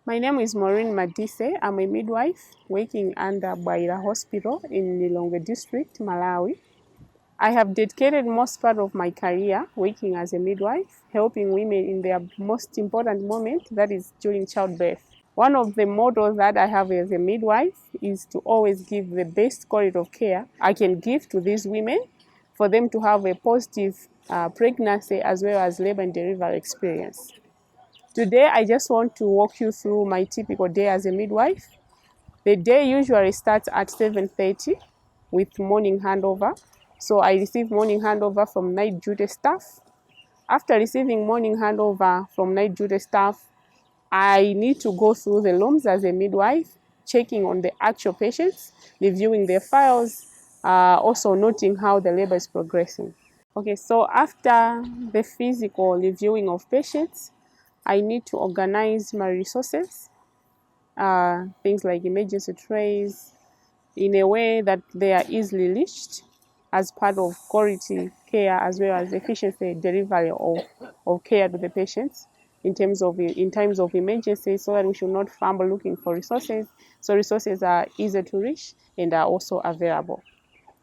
My name is Maureen Madise. I'm a midwife working under Baira Hospital in Lilongwe District, Malawi. I have dedicated most part of my career working as a midwife, helping women in their most important moment, that is during childbirth. One of the mottos that I have as a midwife is to always give the best quality of care I can give to these women for them to have a positive pregnancy as well as labor and delivery experience. Today, I just want to walk you through my typical day as a midwife. The day usually starts at 7:30 with morning handover. So I receive morning handover from night duty staff. After receiving morning handover from night duty staff, I need to go through the rooms as a midwife, checking on the actual patients, reviewing their files, also noting how the labor is progressing. Okay, so after the physical reviewing of patients, I need to organize my resources, things like emergency trays, in a way that they are easily reached as part of quality care as well as efficiency delivery of care to the patients in times of emergency, so that we should not fumble looking for resources. So resources are easy to reach and are also available.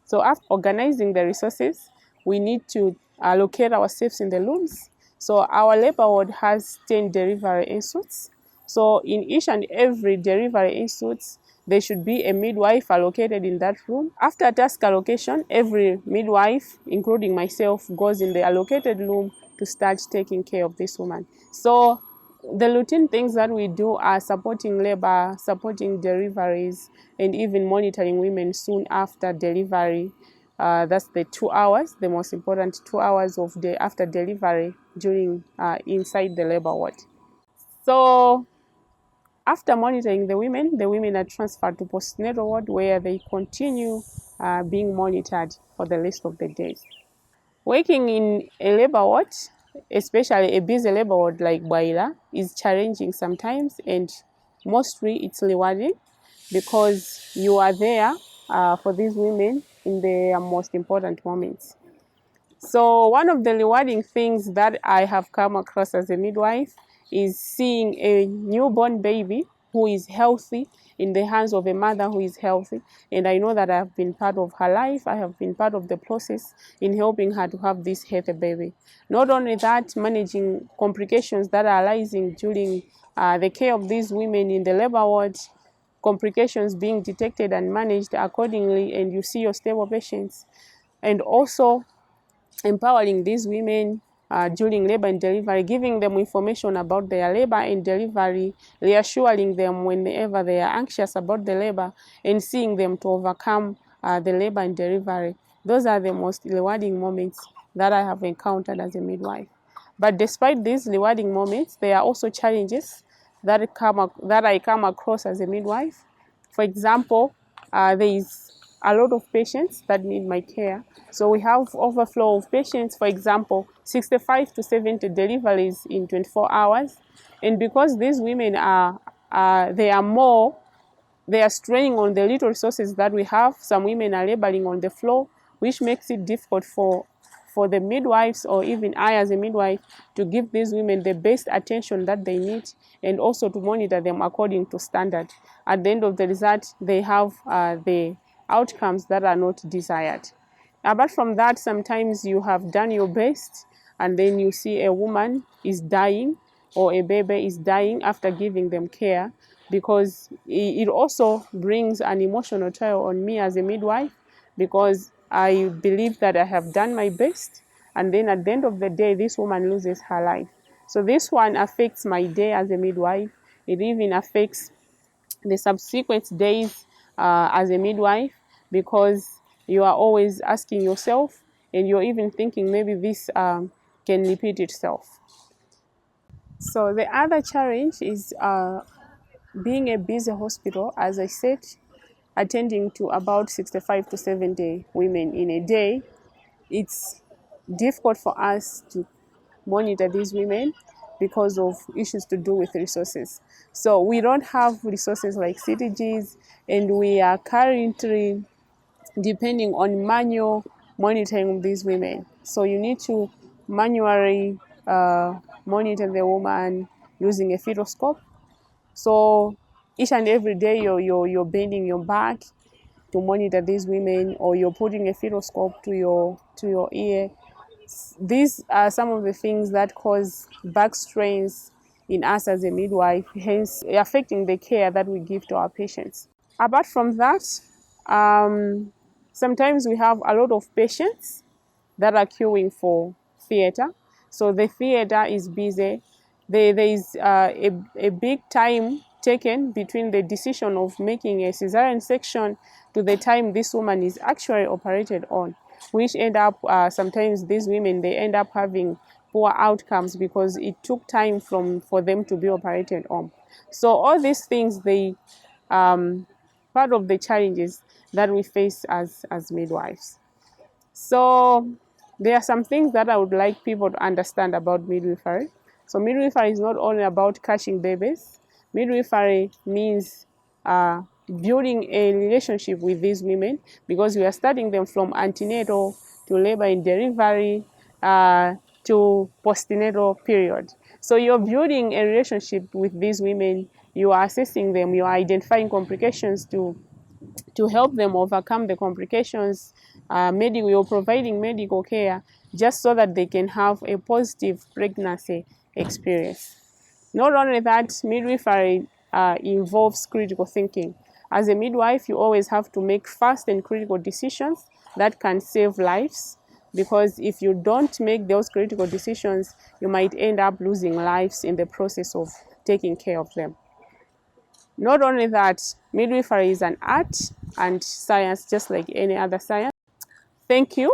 So after organizing the resources, we need to allocate ourselves in the rooms. So our labor ward has 10 delivery institutes. So in each and every delivery institute, there should be a midwife allocated in that room. After task allocation, every midwife, including myself, goes in the allocated room to start taking care of this woman. So the routine things that we do are supporting labor, supporting deliveries, and even monitoring women soon after delivery. That's the 2 hours, the most important 2 hours of the after delivery during inside the labor ward. So after monitoring the women are transferred to postnatal ward where they continue being monitored for the rest of the days. Working in a labor ward, especially a busy labor ward like Baila, is challenging sometimes, and mostly it's rewarding because you are there for these women in their most important moments. So one of the rewarding things that I have come across as a midwife is seeing a newborn baby who is healthy in the hands of a mother who is healthy. And I know that I have been part of her life. I have been part of the process in helping her to have this healthy baby. Not only that, managing complications that are arising during the care of these women in the labor ward, complications being detected and managed accordingly, and you see your stable patients. And also empowering these women during labor and delivery, giving them information about their labor and delivery, reassuring them whenever they are anxious about the labor, and seeing them to overcome the labor and delivery. Those are the most rewarding moments that I have encountered as a midwife. But despite these rewarding moments, there are also challenges that I come across as a midwife. For example, there is a lot of patients that need my care. So we have overflow of patients, for example, 65 to 70 deliveries in 24 hours. And because these women they are straining on the little resources that we have. Some women are laboring on the floor, which makes it difficult for the midwives or even I as a midwife to give these women the best attention that they need and also to monitor them according to standard. At the end of the result, they have the outcomes that are not desired. Apart from that, sometimes you have done your best and then you see a woman is dying or a baby is dying after giving them care, because it also brings an emotional toll on me as a midwife, because I believe that I have done my best, and then at the end of the day, this woman loses her life. So this one affects my day as a midwife. It even affects the subsequent days as a midwife, because you are always asking yourself, and you're even thinking maybe this can repeat itself. So the other challenge is being a busy hospital, as I said, attending to about 65 to 70 women in a day. It's difficult for us to monitor these women because of issues to do with resources. So we don't have resources like CTGs, and we are currently depending on manual monitoring of these women. So you need to manually monitor the woman using a fetoscope, So each and every day you're bending your back to monitor these women, or you're putting a stethoscope to your ear. These are some of the things that cause back strains in us as a midwife, hence affecting the care that we give to our patients. Apart from that, sometimes we have a lot of patients that are queuing for theatre. So the theatre is busy. There is a big time taken between the decision of making a cesarean section to the time this woman is actually operated on, which end up sometimes these women, they end up having poor outcomes because it took time for them to be operated on. So all these things, they part of the challenges that we face as midwives. So there are some things that I would like people to understand about midwifery. So midwifery is not only about catching babies. Midwifery means building a relationship with these women, because we are studying them from antenatal to labor and delivery to postnatal period. So you're building a relationship with these women. You are assessing them. You are identifying complications to help them overcome the complications. You're providing medical care just so that they can have a positive pregnancy experience. Not only that, midwifery involves critical thinking. As a midwife, you always have to make fast and critical decisions that can save lives, because if you don't make those critical decisions, you might end up losing lives in the process of taking care of them. Not only that, midwifery is an art and science just like any other science. Thank you.